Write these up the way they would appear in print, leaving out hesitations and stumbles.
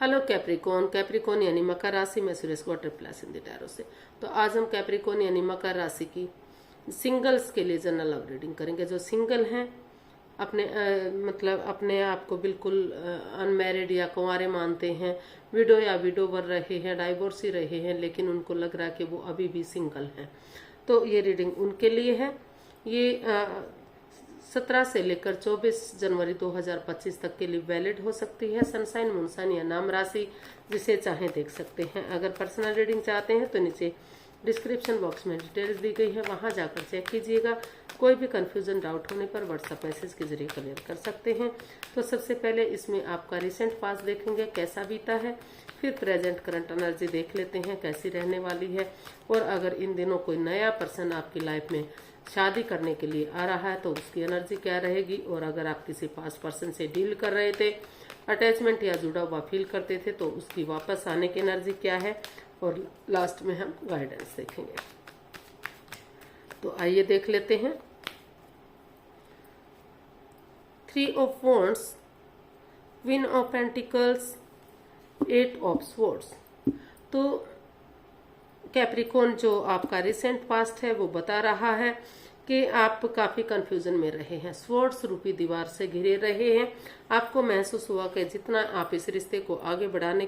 Hello Capricorn. Capricorn यानी मकर राशि में Suresh water plus Hindi tarot से। तो आज हम कैप्रिकॉन यानी मकर राशि की सिंगल्स के लिए जनरल लव रीडिंग करेंगे। जो सिंगल हैं, अपने मतलब अपने आप को बिल्कुल अनमैरिड या कुंवारे मानते हैं, विडो या विडोवर रहे हैं, डाइवोर्स ही रहे हैं, लेकिन उनको लग रहा है कि वो अभी भी सिंगल हैं, तो ये रीडिंग उनके लिए है। ये 17 से लेकर 24 जनवरी 2025 तक के लिए वैलिड हो सकती है। सनसाइन, मूनसाइन या नाम राशि जिसे चाहें देख सकते हैं। अगर पर्सनल रीडिंग चाहते हैं तो नीचे डिस्क्रिप्शन बॉक्स में डिटेल्स दी गई है, वहां जाकर चेक कीजिएगा। कोई भी कंफ्यूजन, डाउट होने पर व्हाट्सएप मैसेज के जरिए क्लियर कर सकते हैं। तो सबसे पहले इसमें आपका रिसेंट पास देखेंगे कैसा बीता है, फिर प्रेजेंट करंट एनर्जी देख लेते हैं कैसी रहने वाली है, और अगर इन दिनों कोई नया पर्सन आपकी लाइफ में शादी करने के लिए आ रहा है तो उसकी एनर्जी क्या रहेगी, और अगर आप किसी पास्ट पर्सन से डील कर रहे थे, अटैचमेंट या जुड़ा हुआ फील करते थे, तो उसकी वापस आने की एनर्जी क्या है, और लास्ट में हम गाइडेंस देखेंगे। तो आइए देख लेते हैं। 3 of wands, queen of pentacles, 8 of swords. तो कैप्रिकॉन, जो आपका रिसेंट पास्ट है वो बता रहा है कि आप काफी कंफ्यूजन में रहे हैं, स्वॉर्ड्स रूपी दीवार से घिरे रहे हैं। आपको महसूस हुआ कि जितना आप इस रिश्ते को आगे बढ़ाने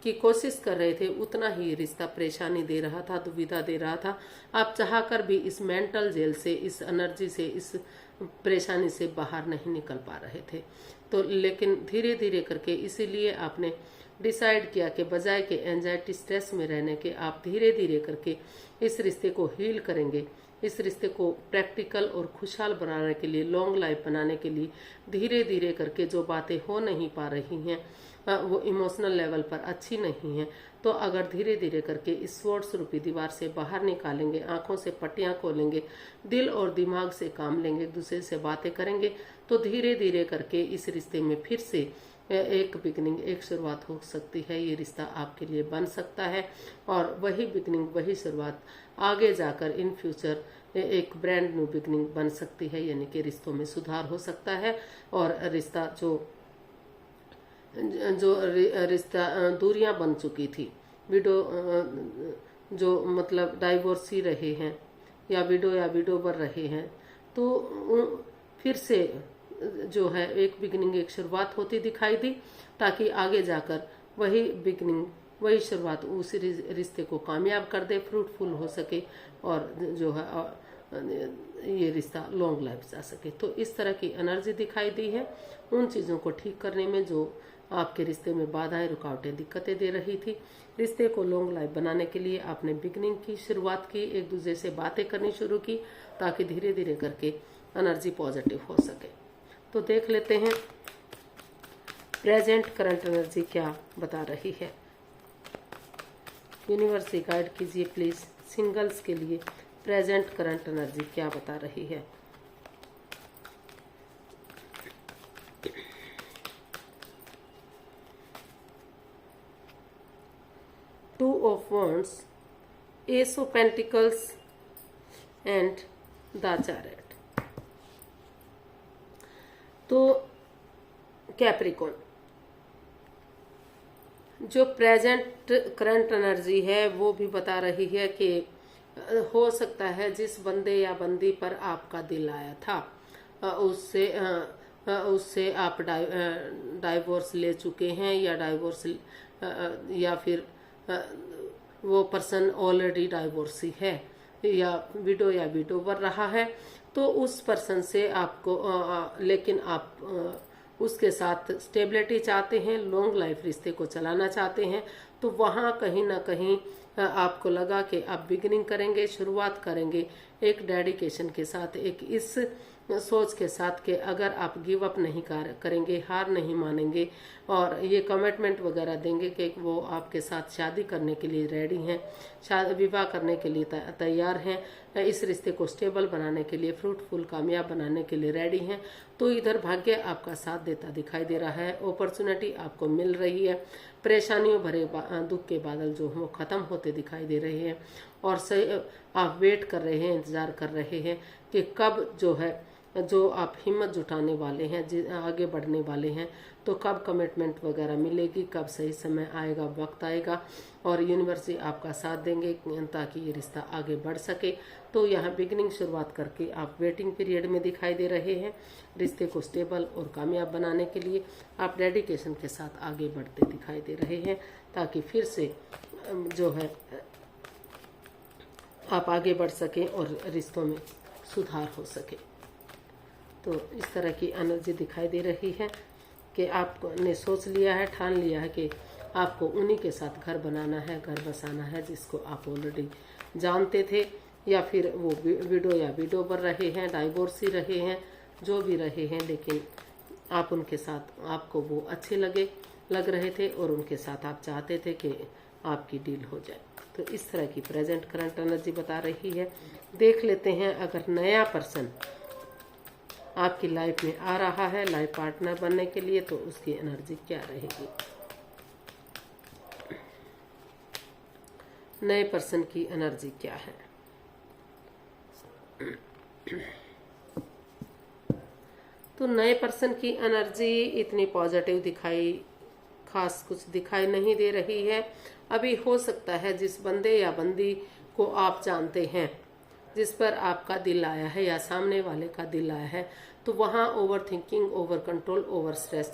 की कोशिश कर रहे थे, उतना ही रिश्ता परेशानी दे रहा था, दुविधा दे रहा था। आप चाहकर भी इस मेंटल जेल से, इस एनर्जी से, इस परेशानी से बाहर नहीं निकल पा रहे थे। तो लेकिन धीरे धीरे करके इसीलिए आपने डिसाइड किया कि बजाय के एंजाइटी स्ट्रेस में रहने के, आप धीरे धीरे करके इस रिश्ते को हील करेंगे। इस रिश्ते को प्रैक्टिकल और खुशहाल बनाने के लिए, लॉन्ग लाइफ बनाने के लिए धीरे धीरे करके जो बातें हो नहीं पा रही हैं, वो इमोशनल लेवल पर अच्छी नहीं है, तो अगर धीरे धीरे करके इस स्वॉर्ड्स रूपी दीवार से बाहर निकालेंगे, आंखों से पट्टियां खोलेंगे, दिल और दिमाग से काम लेंगे, एक दूसरे से बातें करेंगे, तो धीरे धीरे करके इस रिश्ते में फिर से एक बिगनिंग, एक शुरुआत हो सकती है। ये रिश्ता आपके लिए बन सकता है, और वही बिगनिंग, वही शुरुआत आगे जाकर इन फ्यूचर एक ब्रांड न्यू बिगनिंग बन सकती है, यानी कि रिश्तों में सुधार हो सकता है। और रिश्ता जो रिश्ता दूरियां बन चुकी थी, विडो, जो मतलब डाइवोर्स ही रहे हैं या विडो या विडोवर रहे हैं, तो फिर से जो है एक बिगनिंग, एक शुरुआत होती दिखाई दी, ताकि आगे जाकर वही बिगनिंग, वही शुरुआत उस रिश्ते को कामयाब कर दे, फ्रूटफुल हो सके, और जो है ये रिश्ता लॉन्ग लाइफ जा सके। तो इस तरह की एनर्जी दिखाई दी है। उन चीज़ों को ठीक करने में जो आपके रिश्ते में बाधाएं, रुकावटें, दिक्कतें दे रही थी, रिश्ते को लॉन्ग लाइफ बनाने के लिए आपने बिगनिंग की, शुरुआत की, एक दूसरे से बातें करनी शुरू की, ताकि धीरे धीरे करके एनर्जी पॉजिटिव हो सके। तो देख लेते हैं प्रेजेंट करंट एनर्जी क्या बता रही है। यूनिवर्स से गाइड कीजिए प्लीज, सिंगल्स के लिए प्रेजेंट करंट एनर्जी क्या बता रही है। Two of wands, S of pentacles and the chariot. तो कैप्रिकॉन, जो प्रेजेंट करंट एनर्जी है वो भी बता रही है कि हो सकता है जिस बंदे या बंदी पर आपका दिल आया था, उससे आप डाइवोर्स ले चुके हैं, या डाइवोर्स या फिर वो पर्सन ऑलरेडी डाइवोर्सी है, या विडो या विडोवर रहा है, तो उस पर्सन से आपको लेकिन आप उसके साथ स्टेबिलिटी चाहते हैं, लॉन्ग लाइफ रिश्ते को चलाना चाहते हैं, तो वहाँ कहीं ना कहीं आपको लगा कि आप बिगिनिंग करेंगे, शुरुआत करेंगे एक डेडिकेशन के साथ, एक इस सोच के साथ कि अगर आप गिव अप नहीं करेंगे, हार नहीं मानेंगे, और ये कमिटमेंट वगैरह देंगे कि वो आपके साथ शादी करने के लिए रेडी हैं, विवाह करने के लिए तैयार हैं, इस रिश्ते को स्टेबल बनाने के लिए, फ्रूटफुल, कामयाब बनाने के लिए रेडी हैं, तो इधर भाग्य आपका साथ देता दिखाई दे रहा है। अपॉर्चुनिटी आपको मिल रही है। परेशानियों भरे दुख के बादल जो हैं वो खत्म होते दिखाई दे रहे हैं, और सही आप वेट कर रहे हैं, इंतजार कर रहे हैं कि कब जो है जो आप हिम्मत जुटाने वाले हैं, आगे बढ़ने वाले हैं, तो कब कमिटमेंट वगैरह मिलेगी, कब सही समय आएगा, वक्त आएगा और यूनिवर्सिटी आपका साथ देंगे ताकि ये रिश्ता आगे बढ़ सके। तो यहाँ बिगिनिंग शुरुआत करके आप वेटिंग पीरियड में दिखाई दे रहे हैं। रिश्ते को स्टेबल और कामयाब बनाने के लिए आप डेडिकेशन के साथ आगे बढ़ते दिखाई दे रहे हैं, ताकि फिर से जो है आप आगे बढ़ सकें और रिश्तों में सुधार हो सके। तो इस तरह की एनर्जी दिखाई दे रही है कि आपने सोच लिया है, ठान लिया है कि आपको उन्हीं के साथ घर बनाना है, घर बसाना है, जिसको आप ऑलरेडी जानते थे, या फिर वो विडो या विडोवर रहे हैं, डाइवोर्सी रहे हैं, जो भी रहे हैं, लेकिन आप उनके साथ, आपको वो अच्छे लग रहे थे और उनके साथ आप चाहते थे कि आपकी डील हो जाए। तो इस तरह की प्रेजेंट करंट एनर्जी बता रही है। देख लेते हैं अगर नया पर्सन आपकी लाइफ में आ रहा है लाइफ पार्टनर बनने के लिए, तो उसकी एनर्जी क्या रहेगी। नए पर्सन की एनर्जी क्या है। तो नए पर्सन की एनर्जी इतनी पॉजिटिव खास कुछ दिखाई नहीं दे रही है। अभी हो सकता है जिस बंदे या बंदी को आप जानते हैं, जिस पर आपका दिल आया है या सामने वाले का दिल आया है, तो वहाँ over thinking, over control, over stress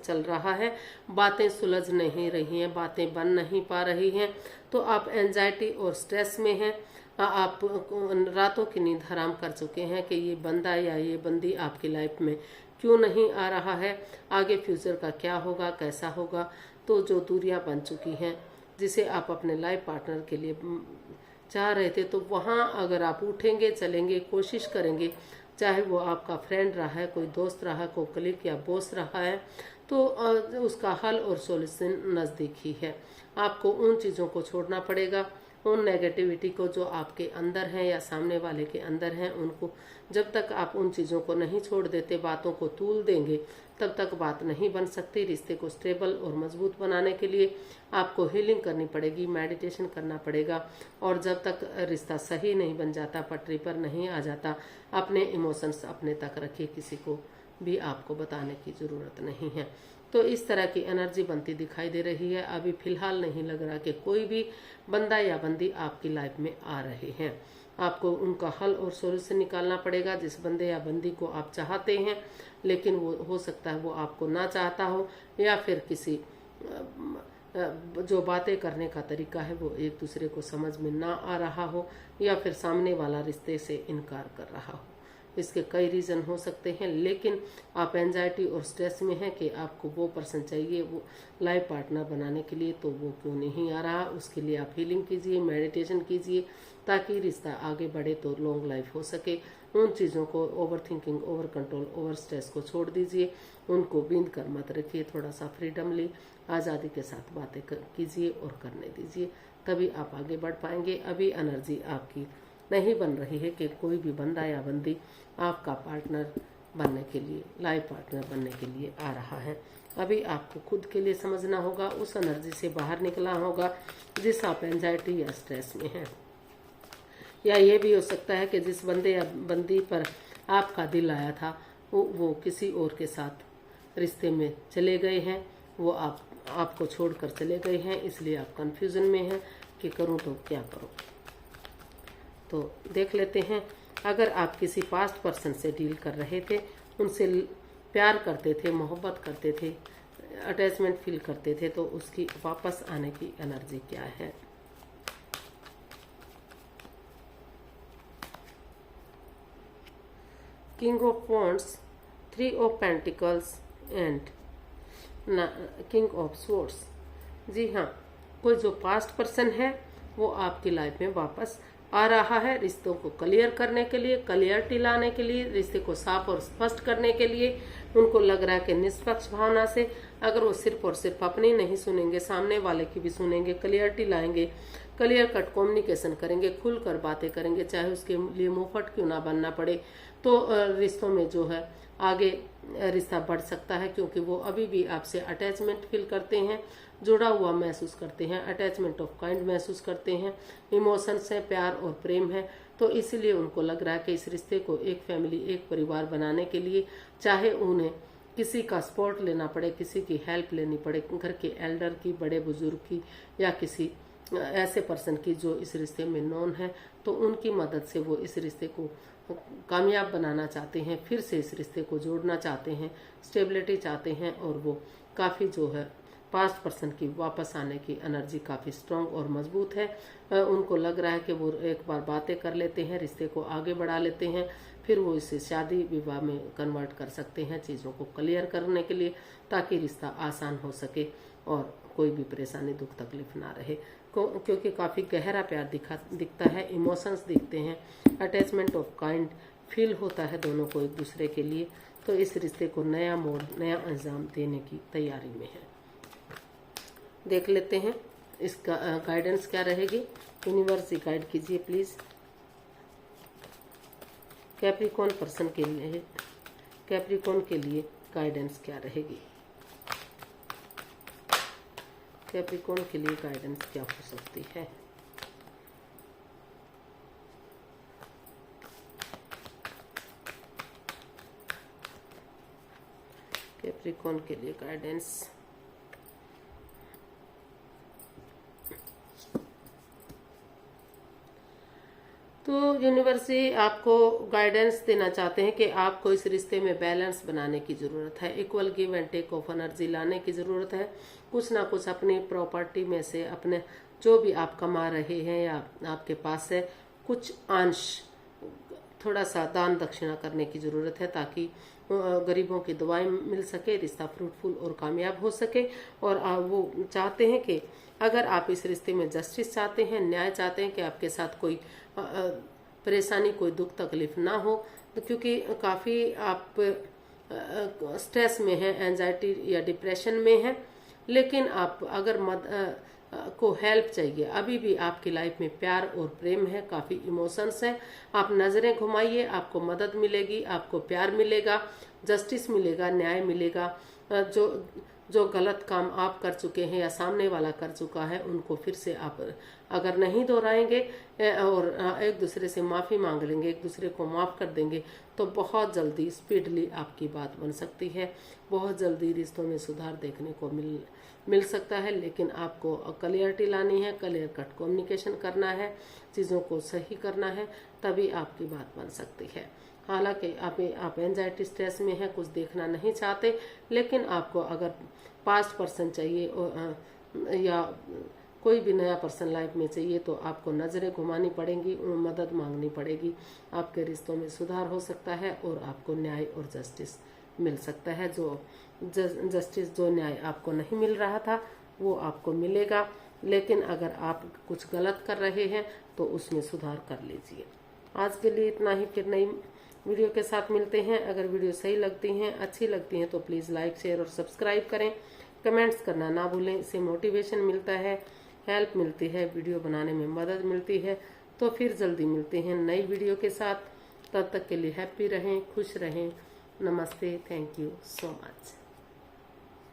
चल रहा है। बातें सुलझ नहीं रही हैं, बातें बन नहीं पा रही हैं, तो आप एंजाइटी और स्ट्रेस में हैं। आप रातों की नींद हराम कर चुके हैं कि ये बंदा या ये बंदी आपकी लाइफ में क्यों नहीं आ रहा है, आगे फ्यूचर का क्या होगा, कैसा होगा। तो जो दूरियां बन चुकी हैं, जिसे आप अपने लाइफ पार्टनर के लिए चाह रहे थे, तो वहाँ अगर आप उठेंगे, चलेंगे, कोशिश करेंगे, चाहे वो आपका फ्रेंड रहा है, कोई दोस्त रहा है, कोई कलीग या बॉस रहा है, तो उसका हल और सॉल्यूशन नज़दीक ही है। आपको उन चीज़ों को छोड़ना पड़ेगा, उन नेगेटिविटी को जो आपके अंदर है या सामने वाले के अंदर है, उनको जब तक आप उन चीज़ों को नहीं छोड़ देते, बातों को तूल देंगे, तब तक बात नहीं बन सकती। रिश्ते को स्टेबल और मजबूत बनाने के लिए आपको हीलिंग करनी पड़ेगी, मेडिटेशन करना पड़ेगा, और जब तक रिश्ता सही नहीं बन जाता, पटरी पर नहीं आ जाता, अपने इमोशंस अपने तक रखिए, किसी को भी आपको बताने की ज़रूरत नहीं है। तो इस तरह की एनर्जी बनती दिखाई दे रही है। अभी फिलहाल नहीं लग रहा कि कोई भी बंदा या बंदी आपकी लाइफ में आ रहे हैं। आपको उनका हल और सॉल्यूशन निकालना पड़ेगा। जिस बंदे या बंदी को आप चाहते हैं, लेकिन वो हो सकता है वो आपको ना चाहता हो, या फिर किसी जो बातें करने का तरीका है वो एक दूसरे को समझ में ना आ रहा हो, या फिर सामने वाला रिश्ते से इनकार कर रहा हो। इसके कई रीज़न हो सकते हैं, लेकिन आप एंजाइटी और स्ट्रेस में हैं कि आपको वो पर्सन चाहिए वो लाइफ पार्टनर बनाने के लिए, तो वो क्यों नहीं आ रहा। उसके लिए आप हीलिंग कीजिए, मेडिटेशन कीजिए, ताकि रिश्ता आगे बढ़े, तो लॉन्ग लाइफ हो सके। उन चीज़ों को, over thinking, over control, over stress को छोड़ दीजिए, उनको बींद कर मत रखिए। थोड़ा सा फ्रीडमली, आज़ादी के साथ बातें कीजिए और करने दीजिए, तभी आप आगे बढ़ पाएंगे। अभी एनर्जी आपकी नहीं बन रही है कि कोई भी बंदा या बंदी आपका पार्टनर बनने के लिए, लाइफ पार्टनर बनने के लिए आ रहा है। अभी आपको खुद के लिए समझना होगा, उस एनर्जी से बाहर निकलना होगा जिस आप एंजाइटी या स्ट्रेस में हैं। या ये भी हो सकता है कि जिस बंदे या बंदी पर आपका दिल आया था, वो किसी और के साथ रिश्ते में चले गए हैं, वो आपको छोड़कर चले गए हैं, इसलिए आप कंफ्यूजन में हैं कि करूं तो क्या करूं। तो देख लेते हैं, अगर आप किसी पास्ट पर्सन से डील कर रहे थे, उनसे प्यार करते थे, मोहब्बत करते थे, अटैचमेंट फील करते थे, तो उसकी वापस आने की एनर्जी क्या है। King of wands, 3 of pentacles and king of swords. जी हाँ, कोई जो पास्ट पर्सन है वो आपकी लाइफ में वापस आ रहा है, रिश्तों को क्लियर करने के लिए, क्लियरिटी लाने के लिए, रिश्ते को साफ और स्पष्ट करने के लिए। उनको लग रहा है कि निष्पक्ष भावना से अगर वो सिर्फ और सिर्फ अपनी नहीं सुनेंगे, सामने वाले की भी सुनेंगे, क्लियरिटी लाएंगे, क्लियर कट कम्युनिकेशन करेंगे, खुलकर बातें करेंगे, चाहे उसके लिए मुंहफट क्यों ना बनना पड़े, तो रिश्तों में जो है आगे रिश्ता बढ़ सकता है। क्योंकि वो अभी भी आपसे अटैचमेंट फील करते हैं, जुड़ा हुआ महसूस करते हैं, अटैचमेंट ऑफ काइंड महसूस करते हैं, इमोशंस है, प्यार और प्रेम है, तो इसलिए उनको लग रहा है कि इस रिश्ते को एक फैमिली, एक परिवार बनाने के लिए चाहे उन्हें किसी का सपोर्ट लेना पड़े, किसी की हेल्प लेनी पड़े, घर के एल्डर की, बड़े बुजुर्ग की, या किसी ऐसे पर्सन की जो इस रिश्ते में नोन है, तो उनकी मदद से वो इस रिश्ते को कामयाब बनाना चाहते हैं, फिर से इस रिश्ते को जोड़ना चाहते हैं, स्टेबिलिटी चाहते हैं। और वो काफ़ी जो है पास्ट पर्सन की वापस आने की एनर्जी काफ़ी स्ट्रांग और मजबूत है। उनको लग रहा है कि वो एक बार बातें कर लेते हैं, रिश्ते को आगे बढ़ा लेते हैं, फिर वो इसे शादी विवाह में कन्वर्ट कर सकते हैं, चीज़ों को क्लियर करने के लिए, ताकि रिश्ता आसान हो सके और कोई भी परेशानी, दुख, तकलीफ ना रहे। क्योंकि काफ़ी गहरा प्यार दिखता है, इमोशंस दिखते हैं, अटैचमेंट ऑफ काइंड फील होता है दोनों को एक दूसरे के लिए। तो इस रिश्ते को नया मोड़, नया अंजाम देने की तैयारी में है। देख लेते हैं इसका गाइडेंस क्या रहेगी। यूनिवर्स गाइड कीजिए प्लीज। कैप्रिकॉर्न पर्सन के लिए, कैप्रिकॉर्न के लिए गाइडेंस क्या रहेगी। कैप्रिकॉर्न के लिए गाइडेंस क्या हो सकती है। कैप्रिकॉर्न के लिए गाइडेंस, तो यूनिवर्स आपको गाइडेंस देना चाहते हैं कि आपको इस रिश्ते में बैलेंस बनाने की ज़रूरत है, equal give and take of energy लाने की ज़रूरत है। कुछ ना कुछ अपनी प्रॉपर्टी में से, अपने जो भी आप कमा रहे हैं या आपके पास है, कुछ अंश थोड़ा सा दान दक्षिणा करने की ज़रूरत है, ताकि गरीबों की दुआएं मिल सके, रिश्ता फ्रूटफुल और कामयाब हो सके। और वो चाहते हैं कि अगर आप इस रिश्ते में जस्टिस चाहते हैं, न्याय चाहते हैं कि आपके साथ कोई परेशानी, कोई दुख तकलीफ ना हो, तो क्योंकि काफ़ी आप स्ट्रेस में हैं, एंजाइटी या डिप्रेशन में हैं, लेकिन आप अगर को हेल्प चाहिए, अभी भी आपकी लाइफ में प्यार और प्रेम है, काफ़ी इमोशंस हैं, आप नज़रें घुमाइए, आपको मदद मिलेगी, आपको प्यार मिलेगा, जस्टिस मिलेगा, न्याय मिलेगा। जो गलत काम आप कर चुके हैं या सामने वाला कर चुका है, उनको फिर से आप अगर नहीं दोहराएंगे और एक दूसरे से माफ़ी मांग लेंगे, एक दूसरे को माफ़ कर देंगे, तो बहुत जल्दी स्पीडली आपकी बात बन सकती है, बहुत जल्दी रिश्तों में सुधार देखने को मिल सकता है। लेकिन आपको क्लियरिटी लानी है, क्लियर कट कम्युनिकेशन करना है, चीज़ों को सही करना है, तभी आपकी बात बन सकती है। हालांकि आप एंजाइटी स्ट्रेस में हैं, कुछ देखना नहीं चाहते, लेकिन आपको अगर पास्ट पर्सन चाहिए या कोई भी नया पर्सन लाइफ में चाहिए, तो आपको नज़रें घुमानी पड़ेंगी, मदद मांगनी पड़ेगी, आपके रिश्तों में सुधार हो सकता है और आपको न्याय और जस्टिस मिल सकता है। जो जस्टिस, जो न्याय आपको नहीं मिल रहा था, वो आपको मिलेगा। लेकिन अगर आप कुछ गलत कर रहे हैं तो उसमें सुधार कर लीजिए। आज के लिए इतना ही, फिर नई वीडियो के साथ मिलते हैं। अगर वीडियो सही लगती हैं, अच्छी लगती हैं, तो प्लीज़ लाइक, शेयर और सब्सक्राइब करें। कमेंट्स करना ना भूलें, इससे मोटिवेशन मिलता है, हेल्प मिलती है, वीडियो बनाने में मदद मिलती है। तो फिर जल्दी मिलते हैं नई वीडियो के साथ। तब तक के लिए हैप्पी रहें, खुश रहें। नमस्ते, थैंक यू सो मच।